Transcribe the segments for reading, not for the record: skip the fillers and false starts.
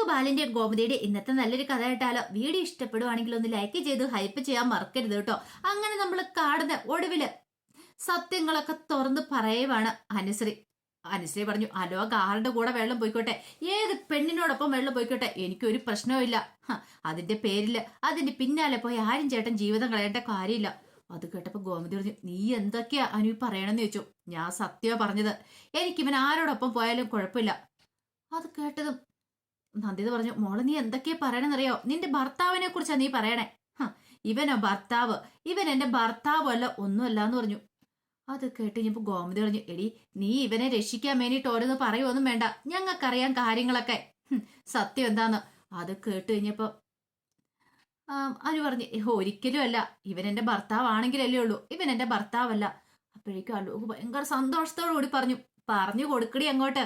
ബാലിന്റെ ഗോമതിയുടെ ഇന്നത്തെ നല്ലൊരു കഥ കേട്ടാലോ? വീഡിയോ ഇഷ്ടപ്പെടുവാണെങ്കിൽ ഒന്ന് ലൈക്ക് ചെയ്ത് ഹൈപ്പ് ചെയ്യാൻ മറക്കരുത് കേട്ടോ. അങ്ങനെ നമ്മൾ കാണുന്ന ഒടുവില് സത്യങ്ങളൊക്കെ തുറന്ന് പറയുവാണ് അനുശ്രീ. അനുശ്രീ പറഞ്ഞു, അലോ ആരുടെ കൂടെ വെള്ളം പോയിക്കോട്ടെ, ഏത് പെണ്ണിനോടൊപ്പം വെള്ളം പോയിക്കോട്ടെ, എനിക്കൊരു പ്രശ്നവും. അതിന്റെ പേരില് അതിന്റെ പിന്നാലെ പോയി ആരും ചേട്ടൻ ജീവിതം കളയേണ്ട കാര്യമില്ല. അത് കേട്ടപ്പോ ഗോമതി പറഞ്ഞു, നീ എന്തൊക്കെയാ അനു പറയണമെന്ന് ചോദിച്ചു. ഞാൻ സത്യമാ പറഞ്ഞത്, എനിക്കിവൻ ആരോടൊപ്പം പോയാലും കുഴപ്പമില്ല. അത് കേട്ടതും നന്ദിത പറഞ്ഞു, മോളെ നീ എന്തൊക്കെയാ പറയണെന്നറിയോ? നിന്റെ ഭർത്താവിനെ കുറിച്ചാ നീ പറയണേ. ഇവനോ ഭർത്താവ്? ഇവൻ എന്റെ ഭർത്താവല്ല, ഒന്നുമല്ല എന്ന് പറഞ്ഞു. അത് കേട്ട് കഴിഞ്ഞപ്പോ ഗോമതി പറഞ്ഞു, എടി നീ ഇവനെ രക്ഷിക്കാൻ വേണ്ടിട്ട് ഓരോന്ന് പറയുമൊന്നും വേണ്ട, ഞങ്ങൾക്കറിയാം കാര്യങ്ങളൊക്കെ, സത്യം എന്താന്ന്. അത് കേട്ട് കഴിഞ്ഞപ്പോ അനു പറഞ്ഞു, ഒരിക്കലും അല്ല, ഇവൻ എന്റെ ഭർത്താവാണെങ്കിലല്ലേ ഉള്ളൂ, ഇവൻ എന്റെ ഭർത്താവല്ല. അപ്പോഴേക്കും അലോക് ഭയങ്കര സന്തോഷത്തോടു കൂടി പറഞ്ഞു, പറഞ്ഞു കൊടുക്കടി അങ്ങോട്ട്,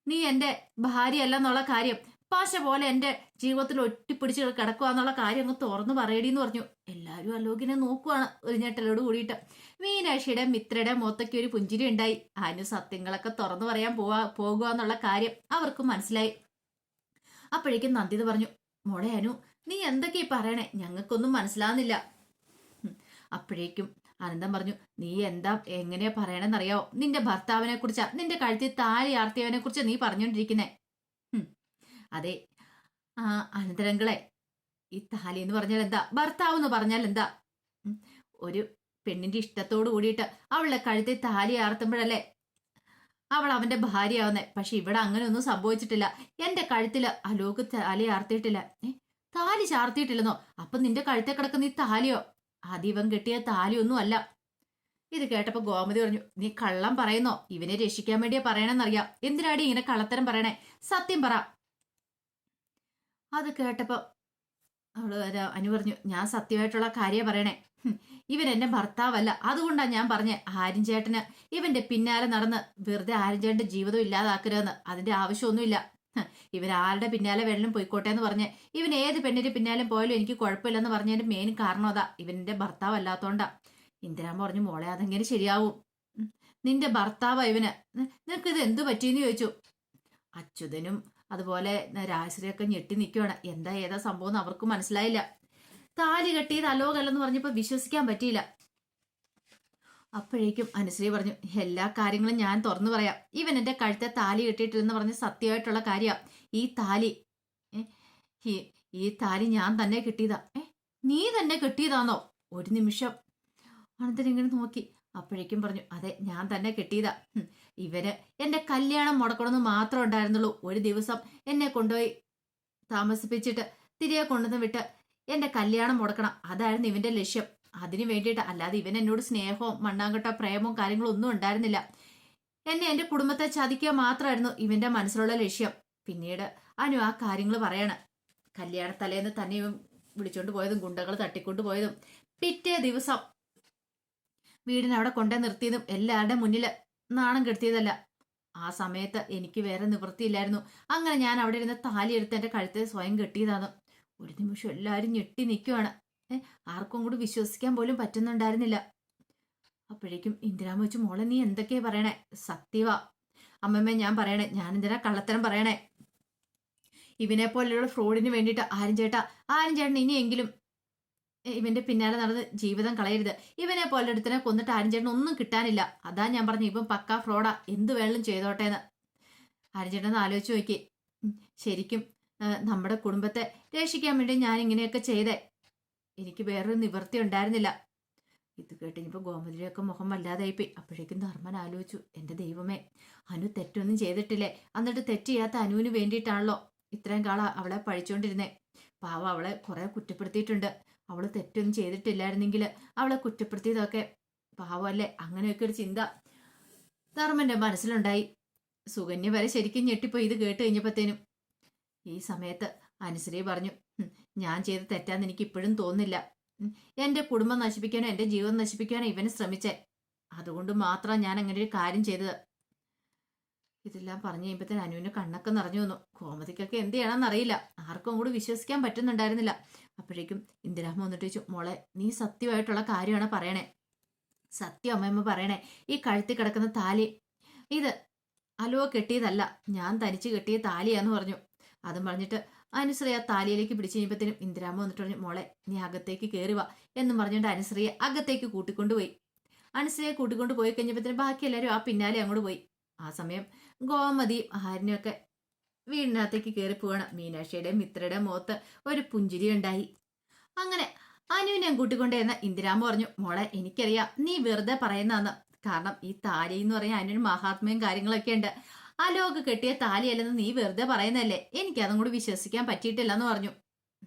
നീ എന്റെ ഭാര്യയല്ല എന്നുള്ള കാര്യം, പാശ പോലെ എന്റെ ജീവിതത്തിൽ ഒട്ടിപ്പിടിച്ച് കിടക്കുക എന്നുള്ള കാര്യം അങ്ങ് തുറന്നു പറയടിന്ന് പറഞ്ഞു. എല്ലാവരും അലോകിനെ നോക്കുവാണ് ഒരു ഞെട്ടലോട് കൂടിയിട്ട്. മീനാക്ഷിയുടെ മിത്രയുടെ മുഖത്തൊക്കെ ഒരു പുഞ്ചിരി ഉണ്ടായി. അനു സത്യങ്ങളൊക്കെ തുറന്നു പറയാൻ പോകുക എന്നുള്ള കാര്യം അവർക്ക് മനസ്സിലായി. അപ്പോഴേക്കും നന്ദിത പറഞ്ഞു, മോളെ അനു നീ എന്തൊക്കെയാ പറയണേ, ഞങ്ങൾക്കൊന്നും മനസ്സിലാവുന്നില്ല. അപ്പോഴേക്കും അനന്തം പറഞ്ഞു, നീ എന്താ എങ്ങനെയാ പറയണെന്നറിയാവോ? നിന്റെ ഭർത്താവിനെ കുറിച്ചാ, നിന്റെ കഴുത്തിൽ താലി ആർത്തിയവനെ കുറിച്ച് നീ പറഞ്ഞോണ്ടിരിക്കുന്നേ. അതെ അനന്തരങ്ങളെ, ഈ താലി എന്ന് പറഞ്ഞാൽ എന്താ, ഭർത്താവ് എന്ന് പറഞ്ഞാൽ എന്താ? ഒരു പെണ്ണിന്റെ ഇഷ്ടത്തോട് കൂടിയിട്ട് അവളുടെ കഴുത്തിൽ താലി ആർത്തുമ്പോഴല്ലേ അവൾ അവന്റെ ഭാര്യയാവുന്നേ. പക്ഷെ ഇവിടെ അങ്ങനെ ഒന്നും സംഭവിച്ചിട്ടില്ല. എന്റെ കഴുത്തില് അലോക് താലി ആർത്തിയിട്ടില്ല. താലി ചാർത്തിയിട്ടില്ലെന്നോ? അപ്പൊ നിന്റെ കഴുത്തെ കിടക്കുന്ന ഈ താലിയോ? അതിവൻ കെട്ടിയ താലിയൊന്നും അല്ല. ഇത് കേട്ടപ്പോ ഗോമതി പറഞ്ഞു, നീ കള്ളം പറയുന്നോ? ഇവനെ രക്ഷിക്കാൻ വേണ്ടിയാ പറയണെന്നറിയാം, എന്തിനാടി ഇങ്ങനെ കള്ളത്തരം പറയണേ, സത്യം പറ. അത് കേട്ടപ്പോ അനു പറഞ്ഞു, ഞാൻ സത്യമായിട്ടുള്ള കാര്യം പറയണേ, ഇവൻ എന്റെ ഭർത്താവല്ല, അതുകൊണ്ടാ ഞാൻ പറഞ്ഞേ ആര്യൻ ചേട്ടന് ഇവന്റെ പിന്നാലെ നടന്ന് വെറുതെ ആര്യൻ ചേട്ടന്റെ ജീവിതം ഇല്ലാതാക്കരുതെന്ന്. അതിന്റെ ആവശ്യമൊന്നുമില്ല. ഇവൻ ആരുടെ പിന്നാലെ വേണമെങ്കിലും പോയിക്കോട്ടെ എന്ന് പറഞ്ഞ്, ഇവൻ ഏത് പെണ്ണിന്റെ പിന്നാലും പോയാലും എനിക്ക് കുഴപ്പമില്ലെന്ന് പറഞ്ഞതിന്റെ മെയിൻ കാരണം അതാ, ഇവന്റെ ഭർത്താവ് അല്ലാത്തോണ്ടാ. ഇന്ദിരാമ്മ പറഞ്ഞു, മോളെ അതെങ്ങനെ ശരിയാവും? നിന്റെ ഭർത്താവാ ഇവന്, നിനക്ക് ഇത് എന്തു പറ്റിയെന്ന് ചോദിച്ചു. അച്യുതനും അതുപോലെ രാജശ്രീയൊക്കെ ഞെട്ടി നിൽക്കുവാണ്. എന്താ ഏതാ സംഭവം എന്ന് അവർക്ക് മനസ്സിലായില്ല. താലി കെട്ടിയത് അലോകല്ലെന്ന് പറഞ്ഞപ്പോ വിശ്വസിക്കാൻ പറ്റിയില്ല. അപ്പോഴേക്കും അനുശ്രീ പറഞ്ഞു, എല്ലാ കാര്യങ്ങളും ഞാൻ തുറന്നു പറയാം. ഇവൻ എന്റെ കഴുത്തെ താലി കെട്ടിയിട്ടില്ലെന്ന് പറഞ്ഞ് സത്യമായിട്ടുള്ള കാര്യമാണ്. ഈ താലി ഞാൻ തന്നെ കെട്ടിയതാ. നീ തന്നെ കെട്ടിയതാണോ? ഒരു നിമിഷം അനന്തൻ ഇങ്ങനെ നോക്കി. അപ്പോഴേക്കും പറഞ്ഞു, അതെ ഞാൻ തന്നെ കെട്ടിയതാ. ഇവന് എന്റെ കല്യാണം മുടക്കണമെന്ന് മാത്രം ഉണ്ടായിരുന്നുള്ളൂ. ഒരു ദിവസം എന്നെ കൊണ്ടുപോയി താമസിപ്പിച്ചിട്ട് തിരികെ കൊണ്ടുവന്ന് വിട്ട് എന്റെ കല്യാണം മുടക്കണം, അതായിരുന്നു ഇവന്റെ ലക്ഷ്യം. അതിനു വേണ്ടിയിട്ട്, അല്ലാതെ ഇവൻ എന്നോട് സ്നേഹവും മണ്ണാങ്കട്ട പ്രേമവും കാര്യങ്ങളും ഒന്നും ഉണ്ടായിരുന്നില്ല. എന്റെ കുടുംബത്തെ ചതിക്കുക മാത്രമായിരുന്നു ഇവന്റെ മനസ്സിലുള്ള ലക്ഷ്യം. പിന്നീട് അനു ആ കാര്യങ്ങൾ പറയാണ്. കല്യാണ തലേന്ന് തന്നെ ഇവൻ വിളിച്ചോണ്ട് പോയതും ഗുണ്ടകൾ തട്ടിക്കൊണ്ടു പോയതും പിറ്റേ ദിവസം വീടിനവിടെ കൊണ്ടേ നിർത്തിയതും എല്ലാവരുടെ മുന്നിൽ നാണം കെടുത്തിയതല്ല. ആ സമയത്ത് എനിക്ക് വേറെ നിവൃത്തിയില്ലായിരുന്നു. അങ്ങനെ ഞാൻ അവിടെ ഇരുന്ന് താലി എടുത്ത് എന്റെ കഴുത്തെ സ്വയം കെട്ടിയതാണ്. ഒരു നിമിഷം എല്ലാവരും ഞെട്ടി നിൽക്കുവാണ്. ആർക്കും കൂടി വിശ്വസിക്കാൻ പോലും പറ്റുന്നുണ്ടായിരുന്നില്ല. അപ്പോഴേക്കും ഇന്ദിരാമ്മ വെച്ച്, മോളെ നീ എന്തൊക്കെയാ പറയണേ? സത്യവാ അമ്മമ്മ ഞാൻ പറയണേ, ഞാൻ എന്തിനാ കള്ളത്തരം പറയണേ? ഇവനെ പോലെയുള്ള ഫ്രോഡിന് വേണ്ടിയിട്ട് ആര്യൻ ചേട്ടൻ ഇനിയെങ്കിലും ഇവന്റെ പിന്നാലെ നടന്ന് ജീവിതം കളയരുത്. ഇവനെ പോലെ ഒരുത്തനെ കൊന്നിട്ട് ആര്യൻ ചേട്ടൻ ഒന്നും കിട്ടാനില്ല. അതാ ഞാൻ പറഞ്ഞു, ഇവൻ പക്കാ ഫ്രോഡാ, എന്ത് വേണമെങ്കിലും ചെയ്തോട്ടേന്ന്. ആര്യൻ ചേട്ടൻ ഒന്ന് ആലോചിച്ച് നോക്കി. ശരിക്കും നമ്മുടെ കുടുംബത്തെ രക്ഷിക്കാൻ വേണ്ടി ഞാൻ ഇങ്ങനെയൊക്കെ ചെയ്തേ, എനിക്ക് വേറൊരു നിവൃത്തി ഉണ്ടായിരുന്നില്ല. ഇത് കേട്ടിപ്പോ ഗോമതിയുടെയൊക്കെ മുഖം വല്ലാതായിപ്പോയി. അപ്പോഴേക്കും ധർമ്മൻ ആലോചിച്ചു, എന്റെ ദൈവമേ, അനു തെറ്റൊന്നും ചെയ്തിട്ടില്ലേ? എന്നിട്ട് തെറ്റ് ചെയ്യാത്ത അനുവിന് വേണ്ടിയിട്ടാണല്ലോ ഇത്രയും കാലം അവളെ പഴിച്ചുകൊണ്ടിരുന്നേ. പാവം, അവളെ കുറെ കുറ്റപ്പെടുത്തിയിട്ടുണ്ട്. അവള് തെറ്റൊന്നും ചെയ്തിട്ടില്ലായിരുന്നെങ്കിൽ അവളെ കുറ്റപ്പെടുത്തിയതൊക്കെ പാവമല്ലേ? അങ്ങനെയൊക്കെ ഒരു ചിന്ത ധർമ്മന്റെ മനസ്സിലുണ്ടായി. സുകന്യ വരെ ശരിക്കും ഞെട്ടിപ്പോയി ഇത് കേട്ട് കഴിഞ്ഞപ്പോഴത്തേനും. ഈ സമയത്ത് അനുശ്രീ പറഞ്ഞു, ഞാൻ ചെയ്ത തെറ്റാന്ന് എനിക്ക് ഇപ്പോഴും തോന്നുന്നില്ല. എന്റെ കുടുംബം നശിപ്പിക്കാനോ എന്റെ ജീവൻ നശിപ്പിക്കാനോ ഇവന് ശ്രമിച്ചേ, അതുകൊണ്ട് മാത്രം ഞാൻ അങ്ങനെ ഒരു കാര്യം ചെയ്തത്. ഇതെല്ലാം പറഞ്ഞു കഴിയുമ്പോഴത്തേന് അനുവിന്റെ കണ്ണൊക്കെ നിറഞ്ഞു വന്നു. കോമതിക്കൊക്കെ എന്ത് ചെയ്യണമെന്ന് അറിയില്ല. ആർക്കും കൂടി വിശ്വസിക്കാൻ പറ്റുന്നുണ്ടായിരുന്നില്ല. അപ്പോഴേക്കും ഇന്ദിരാമ്മ വന്നിട്ട് ചോദിച്ചു, മോളെ നീ സത്യമായിട്ടുള്ള കാര്യമാണ് പറയണേ? സത്യം അമ്മയമ്മ പറയണേ, ഈ കഴുത്തിൽ കിടക്കുന്ന താലി ഇത് അലുവ കെട്ടിയതല്ല, ഞാൻ തനിച്ച് കെട്ടിയ താലിയാന്ന് പറഞ്ഞു. അതും പറഞ്ഞിട്ട് അനുശ്രീ ആ താലിയിലേക്ക് പിടിച്ചു കഴിഞ്ഞപ്പോഴത്തേനും ഇന്ദിരാമ്മ വന്നിട്ട് പറഞ്ഞു, മോളെ നീ അകത്തേക്ക് കയറി വാ എന്നും പറഞ്ഞുകൊണ്ട് അനുശ്രീയെ അകത്തേക്ക് കൂട്ടിക്കൊണ്ടുപോയി. അനുശ്രീയെ കൂട്ടിക്കൊണ്ട് പോയി കഴിഞ്ഞപ്പോഴത്തേനും ബാക്കി എല്ലാവരും ആ പിന്നാലെ അങ്ങോട്ട് പോയി. ആ സമയം ഗോമതിയും ആരിനെയൊക്കെ വീടിനകത്തേക്ക് കയറി പോവാണ്. മീനാക്ഷിയുടെയും മിത്രയുടെയും മുഖത്ത് ഒരു പുഞ്ചിരി ഉണ്ടായി. അങ്ങനെ അനുവിനെ കൂട്ടിക്കൊണ്ടുവന്ന ഇന്ദിരാമ്മ പറഞ്ഞു, മോളെ എനിക്കറിയാം നീ വെറുതെ പറയുന്നതെന്ന്. കാരണം ഈ താലി എന്ന് പറയാൻ അതിനൊരു മഹാത്മ്യം കാര്യങ്ങളൊക്കെ ഉണ്ട്. അലോക് കെട്ടിയ താലിയല്ലെന്ന് നീ വെറുതെ പറയുന്നല്ലേ, എനിക്ക് അതും കൂടി വിശ്വസിക്കാൻ പറ്റിയിട്ടില്ലെന്ന് പറഞ്ഞു.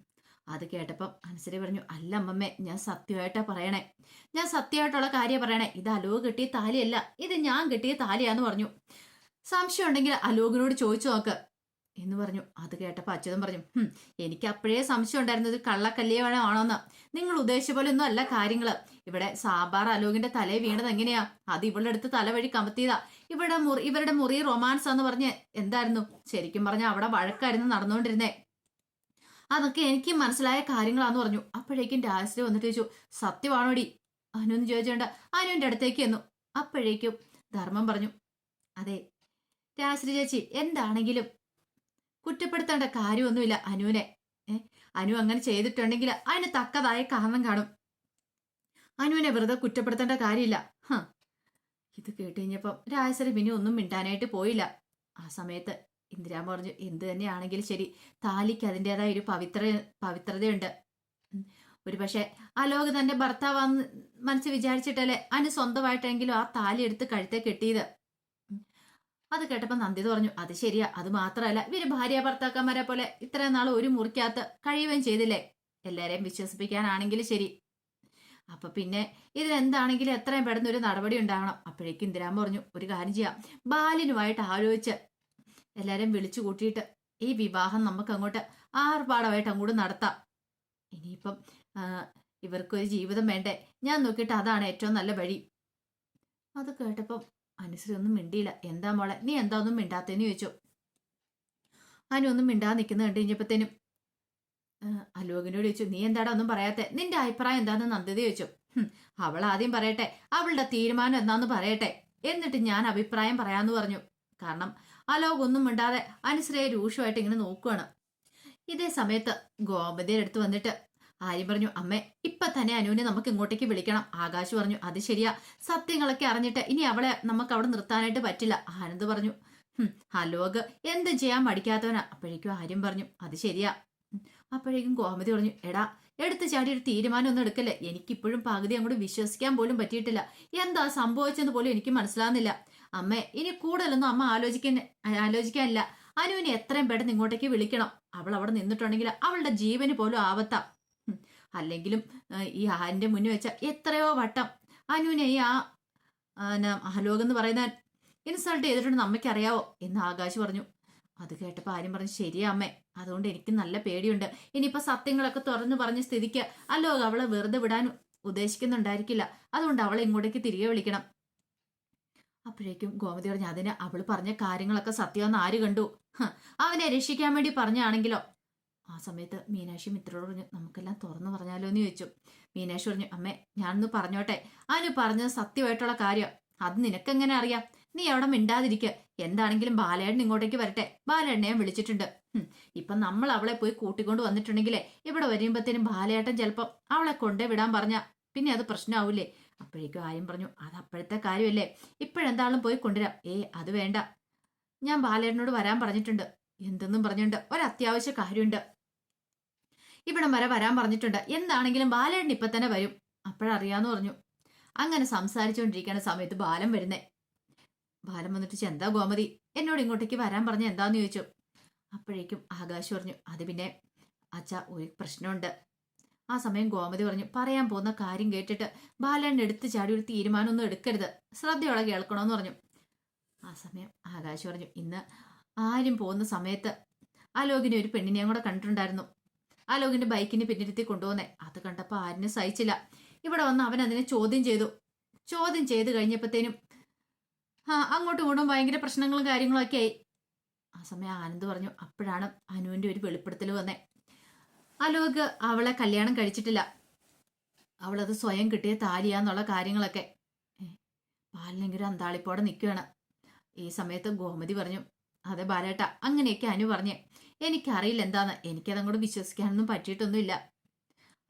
അത് കേട്ടപ്പം അനുസരി പറഞ്ഞു, അല്ല അമ്മമ്മേ, ഞാൻ സത്യമായിട്ടാ പറയണേ, ഞാൻ സത്യമായിട്ടുള്ള കാര്യം പറയണേ. ഇത് അലോക് കെട്ടിയ താലിയല്ല, ഇത് ഞാൻ കെട്ടിയ താലിയാന്ന് പറഞ്ഞു. സംശയം ഉണ്ടെങ്കിൽ അലോകിനോട് ചോദിച്ചു നോക്ക് എന്ന് പറഞ്ഞു. അത് കേട്ടപ്പോൾ അച്യുതൻ പറഞ്ഞു, എനിക്ക് അപ്പോഴേ സംശയം ഉണ്ടായിരുന്നത് കള്ളക്കല്യാണമാണോന്ന്. നിങ്ങൾ ഉദ്ദേശിച്ച പോലെ ഒന്നും അല്ല കാര്യങ്ങള്. ഇവിടെ സാമ്പാർ അലോകിന്റെ തലയിൽ വീണത് എങ്ങനെയാ? അത് ഇവളുടെ അടുത്ത് തലവഴി കമത്തിയതാ. ഇവരുടെ മുറി റൊമാൻസ് എന്ന് പറഞ്ഞ് എന്തായിരുന്നു? ശരിക്കും പറഞ്ഞ അവിടെ വഴക്കായിരുന്നു നടന്നുകൊണ്ടിരുന്നേ. അതൊക്കെ എനിക്ക് മനസ്സിലായ കാര്യങ്ങളാന്ന് പറഞ്ഞു. അപ്പോഴേക്കും രാജശ്രീ വന്നിട്ട് ചോദിച്ചു, സത്യമാണോടി അനു എന്ന് ചോദിച്ചോണ്ട് അനുവിന്റെ അടുത്തേക്ക് ചെന്നു. അപ്പോഴേക്കും ധർമ്മം പറഞ്ഞു, അതെ രാജശ്രീ ചേച്ചി, എന്താണെങ്കിലും കുറ്റപ്പെടുത്തേണ്ട കാര്യമൊന്നുമില്ല അനുവിനെ. അനു അങ്ങനെ ചെയ്തിട്ടുണ്ടെങ്കിൽ അതിന് തക്കതായ കാരണം കാണും. അനുവിനെ വെറുതെ കുറ്റപ്പെടുത്തേണ്ട കാര്യമില്ല. ഇത് കേട്ട് കഴിഞ്ഞപ്പം രാജശ്രീ പിന്നെ ഒന്നും മിണ്ടാനായിട്ട് പോയില്ല. ആ സമയത്ത് ഇന്ദിരാമ്മ പറഞ്ഞു, എന്ത് തന്നെയാണെങ്കിലും ശരി, താലിക്ക് അതിൻ്റെതായ ഒരു പവിത്രതയുണ്ട്. ഒരു പക്ഷെ അലോക് തന്റെ ഭർത്താവാന്ന് മനസ്സ് വിചാരിച്ചിട്ടല്ലേ അനു സ്വന്തമായിട്ടെങ്കിലും ആ താലി എടുത്ത് കഴുത്തെ കെട്ടിയത്. അത് കേട്ടപ്പോ നന്ദിത പറഞ്ഞു, അത് ശരിയാ, അത് മാത്രമല്ല ഇവര് ഭാര്യ ഭർത്താക്കന്മാരെ പോലെ ഇത്രയും നാൾ ഒരു മുറിക്കകത്ത് കഴിയുകയും ചെയ്തില്ലേ. എല്ലാരെയും വിശ്വസിപ്പിക്കാനാണെങ്കിലും ശരി. അപ്പൊ പിന്നെ ഇതിലെന്താണെങ്കിലും എത്രയും പെട്ടെന്ന് ഒരു നടപടി ഉണ്ടാവണം. അപ്പോഴേക്കും ഇന്ദിരാമ്മ പറഞ്ഞു, ഒരു കാര്യം ചെയ്യാം, ബാലിനുമായിട്ട് ആലോചിച്ച് എല്ലാരെയും വിളിച്ചു കൂട്ടിയിട്ട് ഈ വിവാഹം നമുക്ക് അങ്ങോട്ട് ആർഭാടമായിട്ട് അങ്ങോട്ട് നടത്താം. ഇനിയിപ്പം ഇവർക്കൊരു ജീവിതം വേണ്ടേ, ഞാൻ നോക്കിയിട്ട് അതാണ് ഏറ്റവും നല്ല വഴി. അത് കേട്ടപ്പം അനുശ്രീ ഒന്നും മിണ്ടിയില്ല. എന്താ മോളെ, നീ എന്താ ഒന്നും മിണ്ടാത്തേന്ന് ചോദിച്ചു. അനു ഒന്നും മിണ്ടാതെ നിൽക്കുന്ന കണ്ടു കഴിഞ്ഞപ്പോഴത്തേനും അലോകിനോട് ചോദിച്ചു, നീ എന്താടാ ഒന്നും പറയാത്തെ, നിന്റെ അഭിപ്രായം എന്താന്ന് നന്ദിത ചോദിച്ചു. അവൾ ആദ്യം പറയട്ടെ, അവളുടെ തീരുമാനം എന്താന്ന് പറയട്ടെ, എന്നിട്ട് ഞാൻ അഭിപ്രായം പറയാന്ന് പറഞ്ഞു. കാരണം അലോക് ഒന്നും മിണ്ടാതെ അനുശ്രീയെ രൂക്ഷമായിട്ട് ഇങ്ങനെ നോക്കുവാണ്. ഇതേ സമയത്ത് ഗോമതിയുടെ അടുത്ത് വന്നിട്ട് ആര്യം പറഞ്ഞു, അമ്മേ ഇപ്പൊ തന്നെ അനുവിനെ നമുക്ക് ഇങ്ങോട്ടേക്ക് വിളിക്കണം. ആകാശ് പറഞ്ഞു, അത് ശരിയാ, സത്യങ്ങളൊക്കെ അറിഞ്ഞിട്ട് ഇനി അവളെ നമുക്ക് അവിടെ നിർത്താനായിട്ട് പറ്റില്ല. ആനന്ദ് പറഞ്ഞു, അലോക് എന്ത് ചെയ്യാൻ മടിക്കാത്തവനാ. അപ്പോഴേക്കും ആര്യം പറഞ്ഞു, അത് ശരിയാ. അപ്പോഴേക്കും ഗോമതി പറഞ്ഞു, എടാ എടുത്തു ചാടി ഒരു തീരുമാനം ഒന്നും എടുക്കല്ലേ, എനിക്കിപ്പോഴും പകുതി അങ്ങോട്ട് വിശ്വസിക്കാൻ പോലും പറ്റിയിട്ടില്ല. എന്താ സംഭവിച്ചെന്ന് പോലും എനിക്ക് മനസ്സിലാവുന്നില്ല. അമ്മേ ഇനി കൂടുതലൊന്നും അമ്മ ആലോചിക്കാനില്ല. അനുവിനെ എത്രയും പെട്ടെന്ന് ഇങ്ങോട്ടേക്ക് വിളിക്കണം. അവൾ അവിടെ നിന്നിട്ടുണ്ടെങ്കിൽ അവളുടെ ജീവന് പോലും ആവത്താം. അല്ലെങ്കിലും ഈ ആന്റെ മുന്നിൽ വെച്ച എത്രയോ വട്ടം അനുവിനെ ഈ അലോക് എന്ന് പറയുന്ന ഇൻസൾട്ട് ചെയ്തിട്ടുണ്ട് അമ്മയ്ക്കറിയാവോ എന്ന് ആകാശ് പറഞ്ഞു. അത് കേട്ടപ്പോൾ ആര്യം പറഞ്ഞു, ശരിയാ അമ്മേ, അതുകൊണ്ട് എനിക്ക് നല്ല പേടിയുണ്ട്. ഇനിയിപ്പോ സത്യങ്ങളൊക്കെ തുറന്നു പറഞ്ഞ സ്ഥിതിക്ക് അലോക് അവളെ വെറുതെ വിടാൻ ഉദ്ദേശിക്കുന്നുണ്ടായിരിക്കില്ല. അതുകൊണ്ട് അവളെ ഇങ്ങോട്ടേക്ക് തിരികെ വിളിക്കണം. അപ്പോഴേക്കും ഗോമതി പറഞ്ഞു, അതിന് അവൾ പറഞ്ഞ കാര്യങ്ങളൊക്കെ സത്യമെന്ന് ആര് കണ്ടു? അവനെ രക്ഷിക്കാൻ വേണ്ടി പറഞ്ഞാണെങ്കിലോ. ആ സമയത്ത് മീനാക്ഷി മിത്രയോട് പറഞ്ഞു, നമുക്കെല്ലാം തുറന്നു പറഞ്ഞാലോ എന്ന് ചോദിച്ചു. മീനാക്ഷി പറഞ്ഞു, അമ്മേ ഞാനൊന്ന് പറഞ്ഞോട്ടെ, അനു പറഞ്ഞത് സത്യമായിട്ടുള്ള കാര്യം. അത് നിനക്കെങ്ങനെ അറിയാം? നീ അവിടെ മിണ്ടാതിരിക്കുക. എന്താണെങ്കിലും ബാലേട്ടൻ ഇങ്ങോട്ടേക്ക് വരട്ടെ, ബാലേട്ടനെ വിളിച്ചിട്ടുണ്ട്. ഇപ്പൊ നമ്മൾ അവളെ പോയി കൂട്ടിക്കൊണ്ട് വന്നിട്ടുണ്ടെങ്കിലേ ഇവിടെ വരുമ്പത്തേനും ബാലേട്ടൻ ചിലപ്പം അവളെ കൊണ്ടേ വിടാൻ പറഞ്ഞ പിന്നെ അത് പ്രശ്നമാവൂലേ. അപ്പോഴേക്കും ആര്യം പറഞ്ഞു, അത് അപ്പോഴത്തെ കാര്യമല്ലേ, ഇപ്പോഴെന്താളും പോയി കൊണ്ടുവരാം. അത് വേണ്ട, ഞാൻ ബാലേട്ടനോട് വരാൻ പറഞ്ഞിട്ടുണ്ട്. എന്തെന്നും പറഞ്ഞിട്ടുണ്ട്, ഒരത്യാവശ്യ കാര്യമുണ്ട്, ഇവിടം വരെ വരാൻ പറഞ്ഞിട്ടുണ്ട്. എന്താണെങ്കിലും ബാലേട്ടൻ ഇപ്പൊ തന്നെ വരും, അപ്പോഴറിയാന്ന് പറഞ്ഞു. അങ്ങനെ സംസാരിച്ചുകൊണ്ടിരിക്കുന്ന സമയത്ത് ബാലൻ വരുന്നേ. ബാലൻ വന്നിട്ട്, എന്താ ഗോമതി എന്നോട് ഇങ്ങോട്ടേക്ക് വരാൻ പറഞ്ഞ എന്താന്ന് ചോദിച്ചു. അപ്പോഴേക്കും ആകാശ് പറഞ്ഞു, അത് പിന്നെ അച്ഛാ ഒരു പ്രശ്നമുണ്ട്. ആ സമയം ഗോമതി പറഞ്ഞു, പറയാൻ പോകുന്ന കാര്യം കേട്ടിട്ട് ബാലൻ എടുത്ത് ചാടി ഒരു തീരുമാനമൊന്നും എടുക്കരുത്, ശ്രദ്ധയോടെ കേൾക്കണമെന്ന് പറഞ്ഞു. ആ സമയം ആകാശ് പറഞ്ഞു, ഇന്ന് ആരും പോകുന്ന സമയത്ത് അലോകിനെ ഒരു പെണ്ണിനെയും കൂടെ കണ്ടിട്ടുണ്ടായിരുന്നു. അലോകിന്റെ ബൈക്കിന് പിന്നിരുത്തി കൊണ്ടുപോകുന്നേ. അത് കണ്ടപ്പോൾ ആരിനും സഹിച്ചില്ല. ഇവിടെ വന്ന് അവൻ അതിനെ ചോദ്യം ചെയ്ത് കഴിഞ്ഞപ്പോഴത്തേനും അങ്ങോട്ടും ഇങ്ങോട്ടും ഭയങ്കര പ്രശ്നങ്ങളും കാര്യങ്ങളും ഒക്കെ ആയി. ആ സമയം ആനന്ദ് പറഞ്ഞു, അപ്പോഴാണ് അനുവിന്റെ ഒരു വെളിപ്പെടുത്തൽ വന്നേ. അലോക് അവളെ കല്യാണം കഴിച്ചിട്ടില്ല, അവളത് സ്വയം കിട്ടിയ താലിയാന്നുള്ള കാര്യങ്ങളൊക്കെ. ബാലനെങ്കിലും അന്താളിപ്പോടെ നിൽക്കുകയാണ്. ഈ സമയത്ത് ഗോമതി പറഞ്ഞു, അതെ ബാലേട്ട, അങ്ങനെയൊക്കെ അനു പറഞ്ഞേ, എനിക്കറിയില്ല എന്താന്ന്, എനിക്കതങ്ങോട്ട് വിശ്വസിക്കാനൊന്നും പറ്റിയിട്ടൊന്നുമില്ല.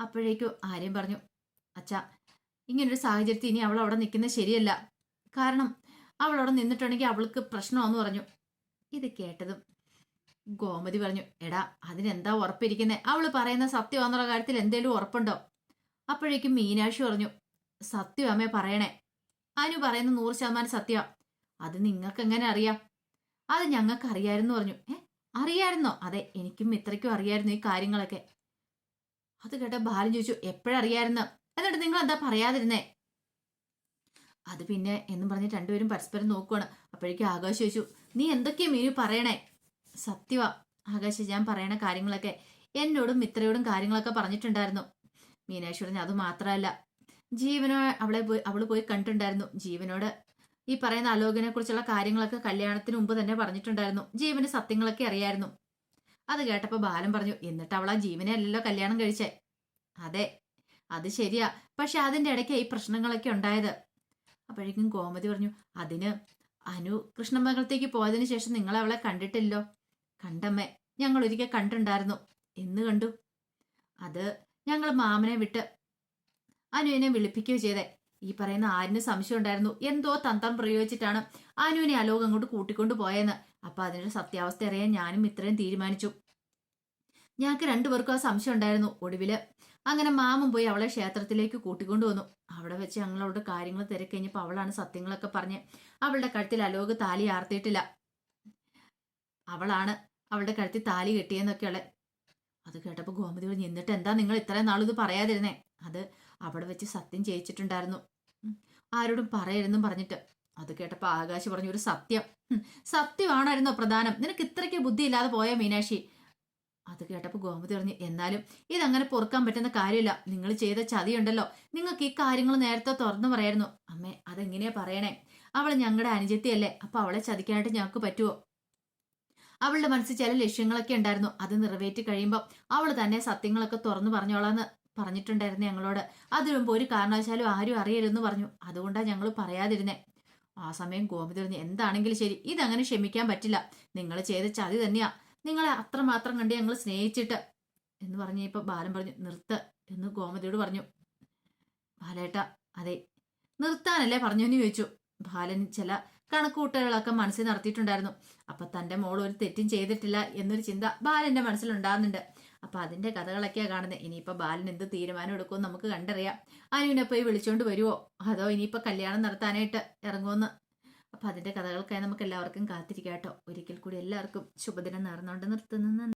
അപ്പോഴേക്കും ആര്യം പറഞ്ഞു, അച്ഛാ, ഇങ്ങനൊരു സാഹചര്യത്തിൽ ഇനി അവൾ അവിടെ നിൽക്കുന്നത് ശരിയല്ല. കാരണം അവൾ അവിടെ നിന്നിട്ടുണ്ടെങ്കിൽ അവൾക്ക് പ്രശ്നമാണെന്ന് പറഞ്ഞു. ഇത് കേട്ടതും ഗോമതി പറഞ്ഞു, എടാ അതിനെന്താ ഉറപ്പിരിക്കുന്നേ, അവള് പറയുന്ന സത്യമാണെന്നുള്ള കാര്യത്തിൽ എന്തേലും ഉറപ്പുണ്ടോ? അപ്പോഴേക്കും മീനാക്ഷി പറഞ്ഞു, സത്യം അമ്മേ പറയണേ, അനു പറയുന്ന 100% സത്യം. അത് നിങ്ങൾക്ക് എങ്ങനെ അറിയാം? അത് ഞങ്ങൾക്ക് അറിയായിരുന്നു പറഞ്ഞു. അറിയായിരുന്നോ? അതെ, എനിക്കും ഇത്രയ്ക്കും അറിയായിരുന്നു ഈ കാര്യങ്ങളൊക്കെ. അത് കേട്ട ബാലൻ ചോദിച്ചു, എപ്പോഴറിയായിരുന്നു? എന്നിട്ട് നിങ്ങൾ എന്താ പറയാതിരുന്നേ? അത് പിന്നെ എന്നും പറഞ്ഞ് രണ്ടുപേരും പരസ്പരം നോക്കുവാണ്. അപ്പോഴേക്കും ആകാശ് ചോദിച്ചു, നീ എന്തൊക്കെയാ മീനു പറയണേ? സത്യവാ ആകാശ്, ഞാൻ പറയണ കാര്യങ്ങളൊക്കെ എന്നോടും മിത്രയോടും കാര്യങ്ങളൊക്കെ പറഞ്ഞിട്ടുണ്ടായിരുന്നു. മീനാക്ഷി പറഞ്ഞു, അത് മാത്രമല്ല, ജീവനോ അവള് പോയി കണ്ടിട്ടുണ്ടായിരുന്നു. ജീവനോട് ഈ പറയുന്ന അലോകനെ കുറിച്ചുള്ള കാര്യങ്ങളൊക്കെ കല്യാണത്തിന് മുമ്പ് തന്നെ പറഞ്ഞിട്ടുണ്ടായിരുന്നു. ജീവന് സത്യങ്ങളൊക്കെ അറിയായിരുന്നു. അത് കേട്ടപ്പോ ബാലൻ പറഞ്ഞു, എന്നിട്ട് അവൾ ആ ജീവനെ അല്ലല്ലോ കല്യാണം കഴിച്ചേ. അതെ, അത് ശരിയാ, പക്ഷെ അതിന്റെ ഇടയ്ക്ക് ഈ പ്രശ്നങ്ങളൊക്കെ ഉണ്ടായത്. അപ്പോഴേക്കും ഗോമതി പറഞ്ഞു, അതിന് അനു കൃഷ്ണമംഗലത്തേക്ക് പോയതിനു ശേഷം നിങ്ങൾ അവളെ കണ്ടിട്ടില്ലോ? കണ്ടമ്മേ, ഞങ്ങൾ ഒരിക്കൽ കണ്ടിട്ടുണ്ടായിരുന്നു. എന്ന് കണ്ടു? അത് ഞങ്ങൾ മാമനെ വിട്ട് അനുവിനെ വിളിപ്പിക്കുകയോ ചെയ്തേ. ഈ പറയുന്ന ആരിന് സംശയം ഉണ്ടായിരുന്നു, എന്തോ തന്ത്രം പ്രയോഗിച്ചിട്ടാണ് അനുവിനെ അലോക് അങ്ങോട്ട് കൂട്ടിക്കൊണ്ടു പോയെന്ന്. അപ്പൊ അതിന്റെ സത്യാവസ്ഥ അറിയാൻ ഞാനും ഇത്രയും തീരുമാനിച്ചു. ഞങ്ങൾക്ക് രണ്ടുപേർക്കും ആ സംശയം ഉണ്ടായിരുന്നു. ഒടുവില് അങ്ങനെ മാമൻ പോയി അവളെ ക്ഷേത്രത്തിലേക്ക് കൂട്ടിക്കൊണ്ടു വന്നു. അവിടെ വെച്ച് ഞങ്ങളോട് കാര്യങ്ങൾ തിരക്കഴിഞ്ഞപ്പോൾ അവളാണ് സത്യങ്ങളൊക്കെ പറഞ്ഞ് അവളുടെ കഴുത്തിൽ അലോക് താലി ആർത്തിയിട്ടില്ല, അവളാണ് അവളുടെ കഴുത്തിൽ താലി കെട്ടിയെന്നൊക്കെയുള്ള. അത് കേട്ടപ്പോൾ ഗോമതി പറഞ്ഞു, എന്നിട്ട് എന്താ നിങ്ങൾ ഇത്രയും നാളിത് പറയാതിരുന്നേ? അത് അവിടെ വെച്ച് സത്യം ചെയ്യിച്ചിട്ടുണ്ടായിരുന്നു, ആരോടും പറയരുതെന്നും പറഞ്ഞിട്ട്. അത് കേട്ടപ്പോൾ ആകാശ് പറഞ്ഞു, ഒരു സത്യം? സത്യമാണായിരുന്നോ പ്രധാനം? നിനക്ക് ഇത്രയ്ക്ക് ബുദ്ധി ഇല്ലാതെ പോയ മീനാക്ഷി? അത് കേട്ടപ്പോൾ ഗോമതി പറഞ്ഞു, എന്നാലും ഇതങ്ങനെ പൊറുക്കാൻ പറ്റുന്ന കാര്യമില്ല. നിങ്ങൾ ചെയ്ത ചതിയുണ്ടല്ലോ, നിങ്ങൾക്ക് ഈ കാര്യങ്ങൾ നേരത്തെ തുറന്നു പറയായിരുന്നു. അമ്മേ, അതെങ്ങനെയാ പറയണേ? അവൾ ഞങ്ങളുടെ അനുജത്തിയല്ലേ, അപ്പൊ അവളെ ചതിക്കാനായിട്ട് ഞങ്ങൾക്ക് പറ്റുമോ? അവളുടെ മനസ്സിൽ ചില ലക്ഷ്യങ്ങളൊക്കെ ഉണ്ടായിരുന്നു. അത് നിറവേറ്റി കഴിയുമ്പോൾ അവൾ തന്നെ സത്യങ്ങളൊക്കെ തുറന്നു പറഞ്ഞോളാന്ന് പറഞ്ഞിട്ടുണ്ടായിരുന്നു ഞങ്ങളോട്. അതിനു മുമ്പ് ഒരു കാരണവശാലും ആരും അറിയരുതെന്ന് പറഞ്ഞു. അതുകൊണ്ടാണ് ഞങ്ങൾ പറയാതിരുന്നേ. ആ സമയം ഗോമതി പറഞ്ഞു, എന്താണെങ്കിലും ശരി, ഇതങ്ങനെ ക്ഷമിക്കാൻ പറ്റില്ല. നിങ്ങൾ ചെയ്ത ചതി തന്നെയാ. നിങ്ങളെ അത്രമാത്രം കണ്ട് ഞങ്ങൾ സ്നേഹിച്ചിട്ട് എന്ന് പറഞ്ഞപ്പോ ബാലൻ പറഞ്ഞു, നിർത്ത് എന്ന് ഗോമതിയോട് പറഞ്ഞു. ബാലേട്ട, അതെ, നിർത്താനല്ലേ പറഞ്ഞെന്ന് ചോദിച്ചു. ബാലൻ ചില കണക്കുകൂട്ടലുകളൊക്കെ മനസ്സിൽ നടത്തിയിട്ടുണ്ടായിരുന്നു. അപ്പൊ തന്റെ മോൾ ഒരു തെറ്റും ചെയ്തിട്ടില്ല എന്നൊരു ചിന്ത ബാലന്റെ മനസ്സിലുണ്ടാകുന്നുണ്ട്. അപ്പൊ അതിന്റെ കഥകളൊക്കെയാ കാണുന്നത്. ഇനിയിപ്പോ ബാലൻ എന്ത് തീരുമാനം എടുക്കുമെന്ന് നമുക്ക് കണ്ടറിയാം. അനുവിനെ പോയി വിളിച്ചോണ്ട് വരുവോ, അതോ ഇനിയിപ്പോ കല്യാണം നടത്താനായിട്ട് ഇറങ്ങുമെന്ന്. അപ്പൊ അതിന്റെ കഥകൾക്കായി നമുക്ക് എല്ലാവർക്കും കാത്തിരിക്കാം കേട്ടോ. ഒരിക്കൽ കൂടി എല്ലാവർക്കും ശുഭദിനം നേർന്നുകൊണ്ട് നിർത്തുന്നു.